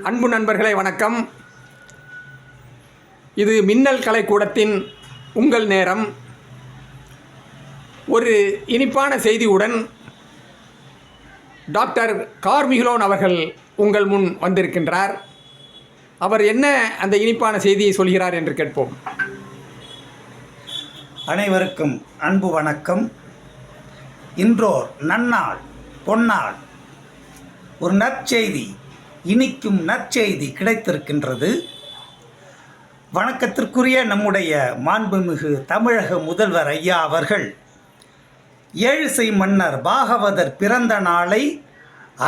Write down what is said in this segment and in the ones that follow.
அன்பு நண்பர்களே வணக்கம். இது மின்னல் கலைக்கூடத்தின் உங்கள் நேரம். ஒரு இனிப்பான செய்தியுடன் டாக்டர் கார்மிகிலோன் அவர்கள் உங்கள் முன் வந்திருக்கின்றார். அவர் என்ன அந்த இனிப்பான செய்தியை சொல்கிறார் என்று கேட்போம். அனைவருக்கும் அன்பு வணக்கம். இன்றோர் நன்னாள், பொன்னாள், ஒரு நற்செய்தி, இனிக்கும் நற்செய்தி கிடைத்திருக்கின்றது. வணக்கத்திற்குரிய நம்முடைய மாண்புமிகு தமிழக முதல்வர் ஐயா அவர்கள் ஏழிசை மன்னர் பாகவதர் பிறந்த நாளை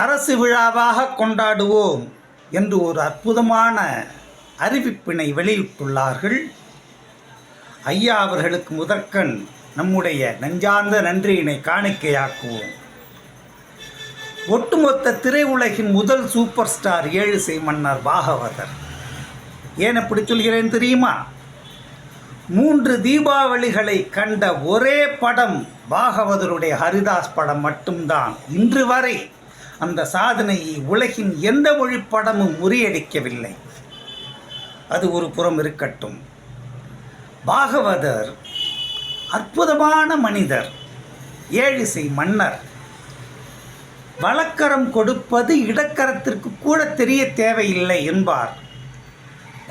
அரசு விழாவாக கொண்டாடுவோம் என்று ஒரு அற்புதமான அறிவிப்பினை வெளியிட்டுள்ளார்கள். ஐயா அவர்களுக்கு முதற்கண் நம்முடைய நெஞ்சார்ந்த நன்றியினை காணிக்கையாக்குவோம். ஒட்டுமொத்த திரையுலகின் முதல் சூப்பர் ஸ்டார் ஏழிசை மன்னர் பாகவதர். ஏன் அப்படி சொல்கிறேன் தெரியுமா? 3 தீபாவளிகளை கண்ட ஒரே படம் பாகவதருடைய ஹரிதாஸ் படம் மட்டும்தான். இன்று வரை அந்த சாதனையை உலகின் எந்த மொழி படமும் முறியடிக்கவில்லை. அது ஒரு புறம் இருக்கட்டும். பாகவதர் அற்புதமான மனிதர், ஏழிசை மன்னர். வலக்கரம் கொடுப்பது இடக்கரத்திற்கு கூட தெரிய தேவையில்லை என்பார்.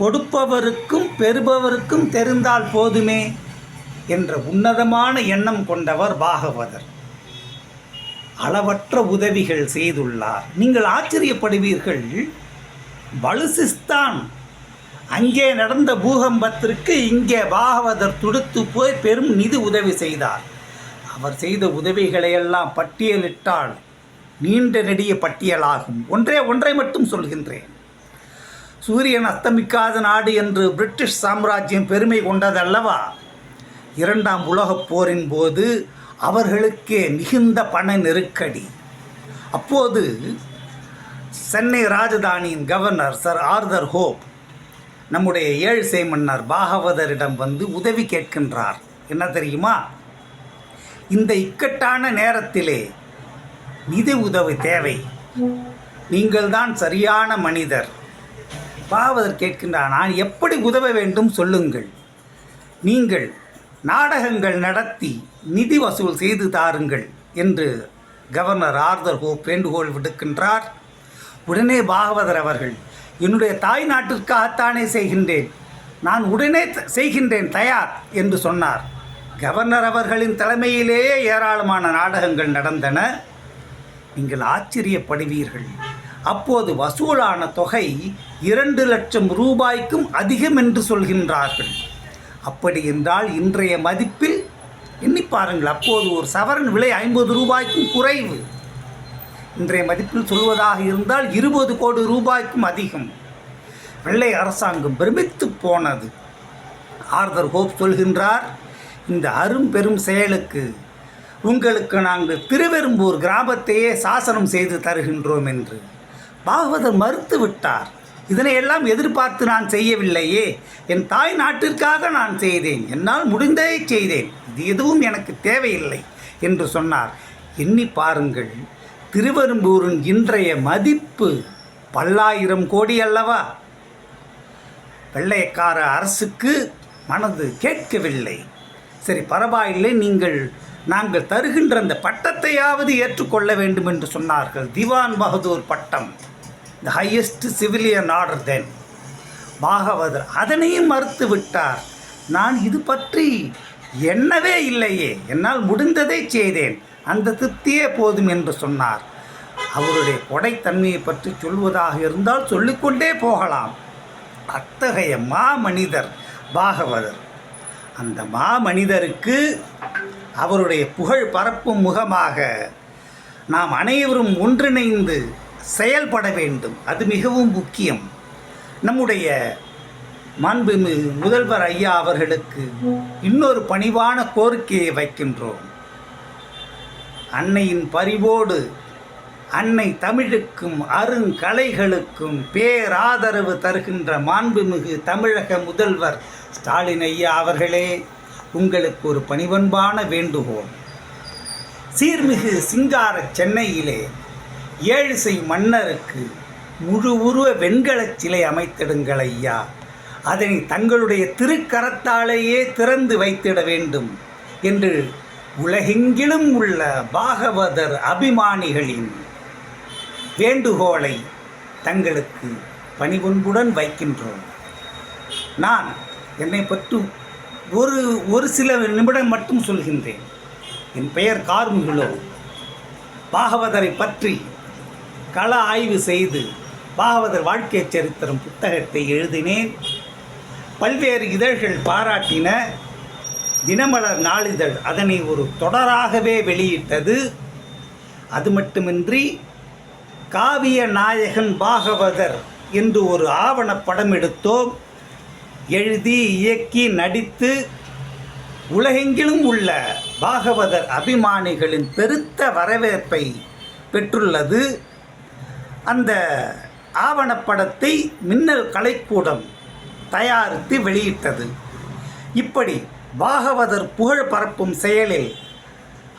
கொடுப்பவருக்கும் பெறுபவருக்கும் தெரிந்தால் போதுமே என்ற உன்னதமான எண்ணம் கொண்டவர் பாகவதர். அளவற்ற உதவிகள் செய்துள்ளார். நீங்கள் ஆச்சரியப்படுவீர்கள். பலுசிஸ்தான் அங்கே நடந்த பூகம்பத்திற்கு இங்கே பாகவதர் துடுத்து போய் பெரும் நிதி உதவி செய்தார். அவர் செய்த உதவிகளையெல்லாம் பட்டியலிட்டால் நீண்ட நெடிய பட்டியலாகும். ஒன்றை மட்டும் சொல்கின்றேன். சூரியன் அஸ்தமிக்காத நாடு என்று பிரிட்டிஷ் சாம்ராஜ்யம் பெருமை கொண்டதல்லவா? 2ஆம் உலகப் போரின் போது அவர்களுக்கே மிகுந்த பண நெருக்கடி. அப்போது சென்னை ராஜதானியின் கவர்னர் சர் ஆர்தர் ஹோப் நம்முடைய ஏழிசை மன்னர் பாகவதரிடம் வந்து உதவி கேட்கின்றார். என்ன தெரியுமா? இந்த இக்கட்டான நேரத்திலே நிதி உதவி தேவை, நீங்கள் தான் சரியான மனிதர். பாகவதர் கேட்கின்றார், நான் எப்படி உதவ வேண்டும் சொல்லுங்கள். நீங்கள் நாடகங்கள் நடத்தி நிதி வசூல் செய்து தாருங்கள் என்று கவர்னர் ஆர்தர் ஹோப் வேண்டுகோள் விடுக்கின்றார். உடனே பாகவதர் அவர்கள், என்னுடைய தாய் நாட்டிற்காகத்தானே செய்கின்றேன், நான் உடனே செய்கின்றேன், தயார் என்று சொன்னார். கவர்னர் அவர்களின் தலைமையிலேயே ஏராளமான நாடகங்கள் நடந்தன. நீங்கள் ஆச்சரியப்படுவீர்கள். அப்போது வசூலான தொகை 2 லட்சம் ரூபாய்க்கும் அதிகம் என்று சொல்கின்றார்கள். அப்படி என்றால் இன்றைய மதிப்பில் எண்ணி பாருங்கள். அப்போது ஒரு சவரன் விலை 50 ரூபாய்க்கும் குறைவு. இன்றைய மதிப்பில் சொல்வதாக இருந்தால் 20 கோடி ரூபாய்க்கும் அதிகம். வெள்ளை அரசாங்கம் பிரமித்து போனது. ஆர்தர் ஹோப் சொல்கின்றார், இந்த அரும் பெரும் செயலுக்கு உங்களுக்கு நாங்கள் திருவெரும்பூர் கிராமத்தையே சாசனம் செய்து தருகின்றோம் என்று. பாகவதர் மறுத்து விட்டார். இதனை எல்லாம் எதிர்பார்த்து நான் செய்யவில்லையே, என் தாய் நாட்டிற்காக நான் செய்தேன், என்னால் முடிந்ததை செய்தேன், இது எதுவும் எனக்கு தேவையில்லை என்று சொன்னார். எண்ணி பாருங்கள், திருவெரும்பூரின் இன்றைய மதிப்பு பல்லாயிரம் கோடி அல்லவா? வெள்ளையக்கார அரசுக்கு மனது கேட்கவில்லை. சரி, பரவாயில்லை, நாங்கள் தருகின்ற அந்த பட்டத்தையாவது ஏற்றுக்கொள்ள வேண்டும் என்று சொன்னார்கள். திவான் பகதூர் பட்டம், த ஹையஸ்ட் சிவிலியன் ஆர்டர். தென் பாகவதர் அதனையும் மறுத்து விட்டார். நான் இது பற்றி எண்ணவே இல்லையே, என்னால் முடிந்ததை செய்தேன், அந்த திருப்தியே போதும் என்று சொன்னார். அவருடைய கொடைத்தன்மையை பற்றி சொல்வதாக இருந்தால் சொல்லிக்கொண்டே போகலாம். அத்தகைய மாமனிதர் பாகவதர். அந்த மாமனிதருக்கு அவருடைய புகழ் பரப்பும் முகமாக நாம் அனைவரும் ஒன்றிணைந்து செயல்பட வேண்டும். அது மிகவும் முக்கியம். நம்முடைய மாண்புமிகு முதல்வர் ஐயா அவர்களுக்கு இன்னொரு பணிவான கோரிக்கையை வைக்கின்றோம். அன்னையின் பரிவோடு அன்னை தமிழுக்கும் அருங்கலைகளுக்கும் பேராதரவு தருகின்ற மாண்புமிகு தமிழக முதல்வர் ஸ்டாலின் ஐயா அவர்களே, உங்களுக்கு ஒரு பணிவன்பான வேண்டுகோள். சீர்மிகு சிங்கார சென்னையிலே ஏழிசை மன்னருக்கு முழு உருவ வெண்கலச் சிலை அமைத்திடுங்கள் ஐயா. அதனை தங்களுடைய திருக்கரத்தாலேயே திறந்து வைத்திட வேண்டும் என்று உலகெங்கிலும் உள்ள பாகவதர் அபிமானிகளின் வேண்டுகோளை தங்களுக்கு பணிவன்புடன் வைக்கின்றோம். நான் என்னை பற்றி ஒரு சில நிமிடம் மட்டும் சொல்கின்றேன். என் பெயர் கார்முகிலோ. பாகவதரை பற்றி கள ஆய்வு செய்து பாகவதர் வாழ்க்கை சரித்திரம் புத்தகத்தை எழுதினேன். பல்வேறு இதழ்கள் பாராட்டின. தினமலர் நாளிதழ் அதனை ஒரு தொடராகவே வெளியிட்டது. அது மட்டுமின்றி காவிய நாயகன் பாகவதர் என்று ஒரு ஆவணப்படம் எடுத்தோம். எழுதி இயக்கி நடித்து உலகெங்கிலும் உள்ள பாகவதர் அபிமானிகளின் பெருத்த வரவேற்பை பெற்றுள்ளது. அந்த ஆவணப்படத்தை மின்னல் கலைக்கூடம் தயாரித்து வெளியிட்டது. இப்படி பாகவதர் புகழ் பரப்பும் செயலில்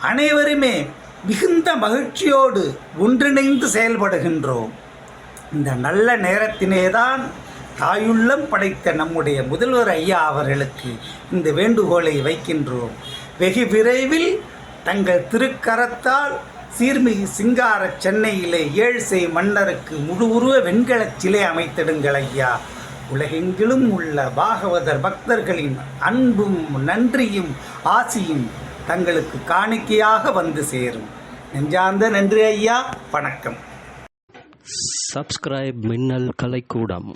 அனைவருமே மிகுந்த மகிழ்ச்சியோடு ஒன்றிணைந்து செயல்படுகின்றோம். இந்த நல்ல நேரத்தினேதான் தாயுள்ளம் படைத்த நம்முடைய முதல்வர் ஐயா அவர்களுக்கு இந்த வேண்டுகோளை வைக்கின்றோம். வெகு விரைவில் தங்கள் திருக்கரத்தால் சீர்மிகு சிங்கார சென்னையிலே 7 செய் மன்னருக்கு முழு உருவ வெண்கலச் சிலை அமைத்திடுங்கள் ஐயா. உலகெங்கிலும் உள்ள பாகவதர் பக்தர்களின் அன்பும் நன்றியும் ஆசியும் தங்களுக்கு காணிக்கையாக வந்து சேரும். நெஞ்சார்ந்த நன்றி ஐயா. வணக்கம். சப்ஸ்கிரைப் மின்னல் கலைக்கூடம்.